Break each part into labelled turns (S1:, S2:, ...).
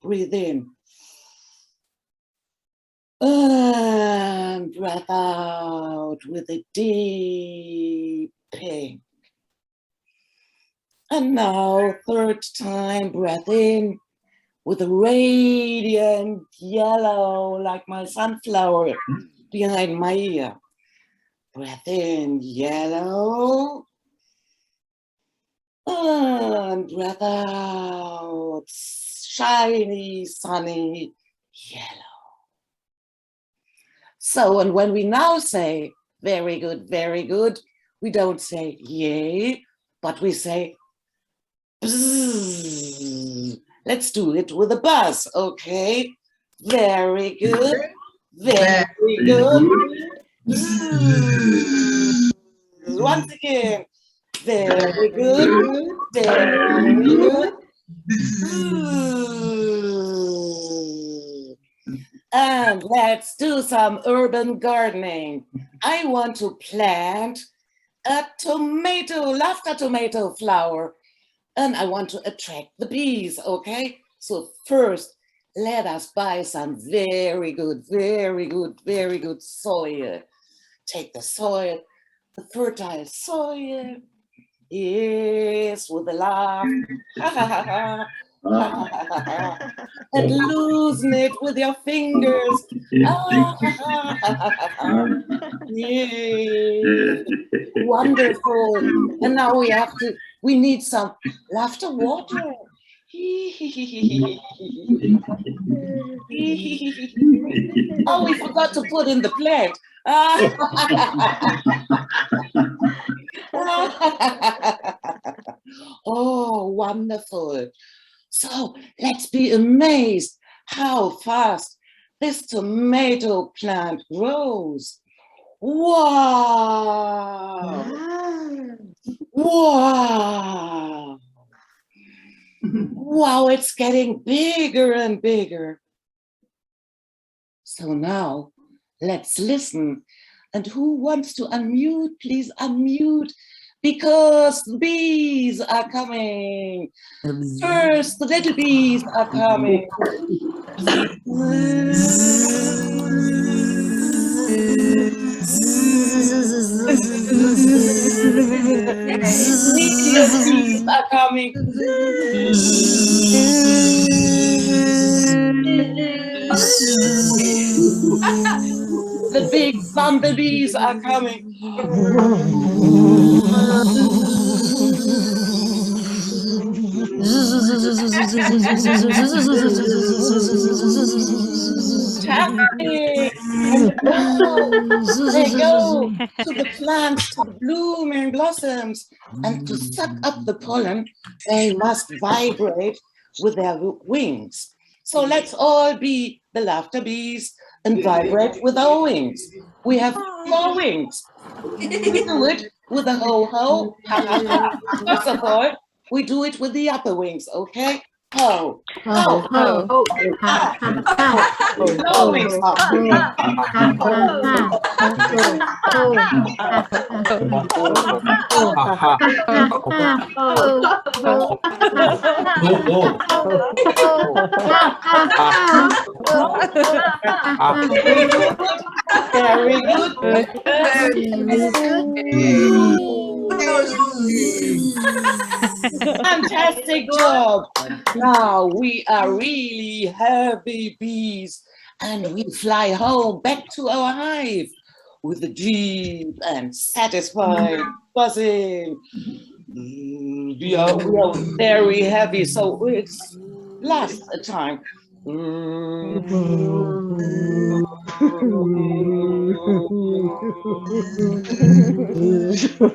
S1: breathe in. And breath out with a deep pink. And now, third time, breath in with a radiant yellow, like my sunflower behind my ear. Breath in, yellow. And breath out, shiny, sunny, yellow. So, and when we now say, very good, we don't say yay, but we say, bzzz. Let's do it with a buzz, okay? Very good, very good. Bzzz. Once again, very good, very good. And let's do some urban gardening. I want to plant a laughter tomato flower, and I want to attract the bees, okay? So first, let us buy some very good soil. Take the soil, the fertile soil. Yes, with a laugh. And loosen it with your fingers. Yeah. Wonderful. And now we need some laughter water. Oh, we forgot to put in the plant. Oh, wonderful. So let's be amazed how fast this tomato plant grows. Wow! Wow! Wow, it's getting bigger and bigger. So now let's listen. And who wants to unmute? Please unmute, because the bees are coming. First, the little bees are coming. Medium bees are coming. The big bumblebees are coming. Tapping. And they go to the plants, to the blooming blossoms, and to suck up the pollen, they must vibrate with their wings. So let's all be the laughter bees and vibrate with our wings. We have 4 wings. We do it with a ho-ho. First of all, we do it with the upper wings, okay? Ho, ho, ho, ho, ha, lower wings up. Very good. Fantastic job. Now we are really happy bees, and we fly home back to our hive with a deep and satisfied buzzing. We are very heavy, so it's last time.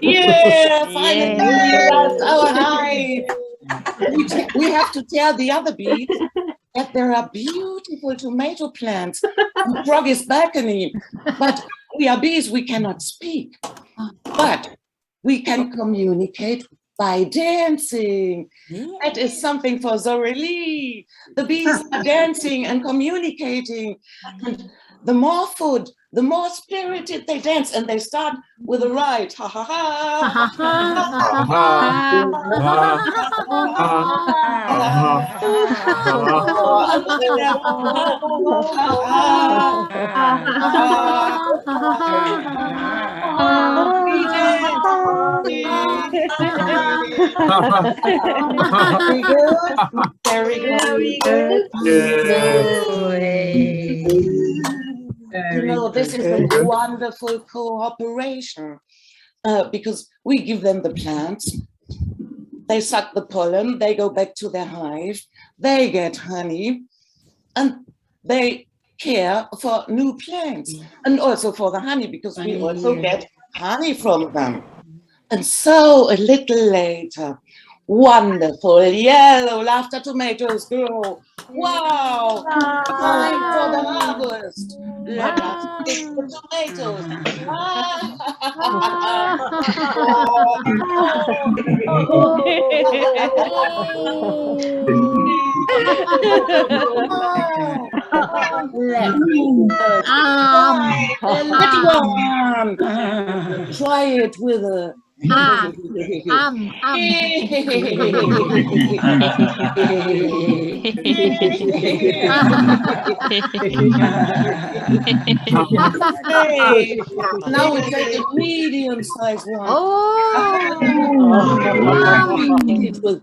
S1: Yeah, finally we left our hive. We have to tell the other bees that there are beautiful tomato plants. The frog is balcony, but we are bees, we cannot speak. But we can communicate by dancing. That is something for Zoralie. The bees are dancing and communicating. And the more food, the more spirited they dance, and they start with a ride. Ha ha ha. Very good. You know, this is a wonderful cooperation because we give them the plants, they suck the pollen, they go back to their hive, they get honey, and they care for new plants and also for the honey because we also get honey from them. And so a little later, wonderful yellow laughter tomatoes grow. Wow! Time for the harvest. Let us pick the tomatoes. Try it with a now we take a medium-sized one. It will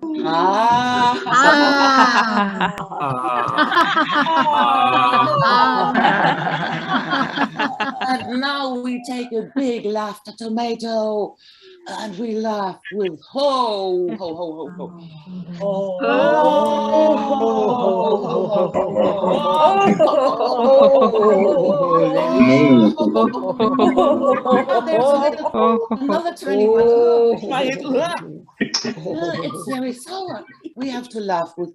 S1: and now we take a big laughter tomato and we laugh with ho, ho, ho, ho, ho. Another tiny one. It's very sour. We have to laugh with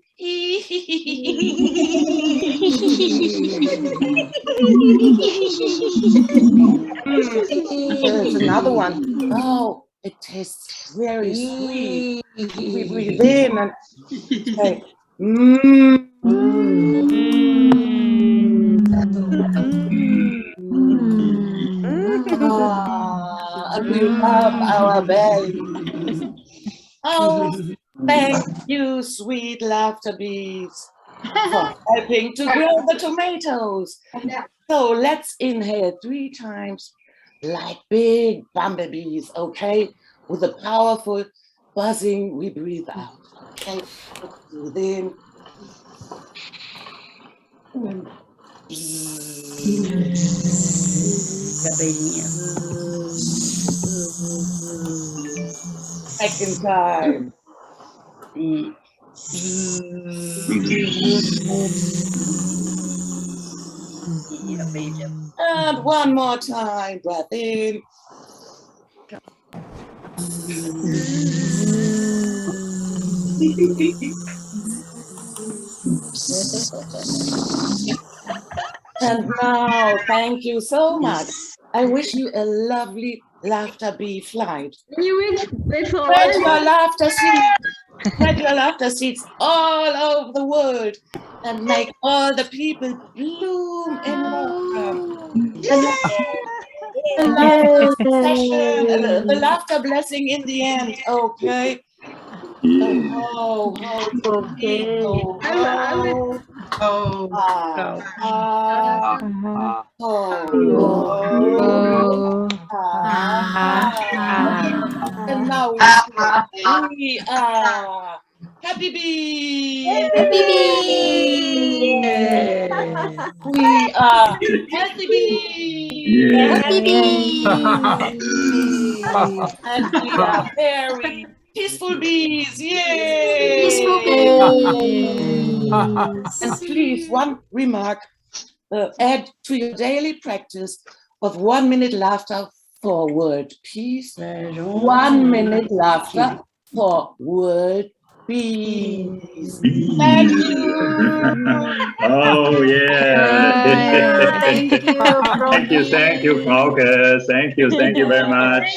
S1: there's another one. Oh, it tastes very sweet. We breathe in and say, and we rub our bellies. Oh, thank you, sweet laughter bees, for helping to grow the tomatoes. So let's inhale 3 times like big bumblebees, okay? With a powerful buzzing, we breathe out. Okay, breathe in. Second time. And one more time, breath in. And now, thank you so much. I wish you a lovely laughter bee flight. Spread your laughter seeds. Spread your laughter seeds all over the world and make all the people bloom in laughter. The laughter blessing in the end, okay? And now we are happy bees. Happy bees. We are healthy bees. Happy bees. And we are very peaceful bees. Yay! Peaceful bees. And please, one remark, add to your daily practice of 1 minute laughter for world peace, 1 minute laughter for world peace. Thank you.
S2: Oh, yeah.
S3: Thank you, Frauke.
S2: Thank you, Frauke. Thank you very much.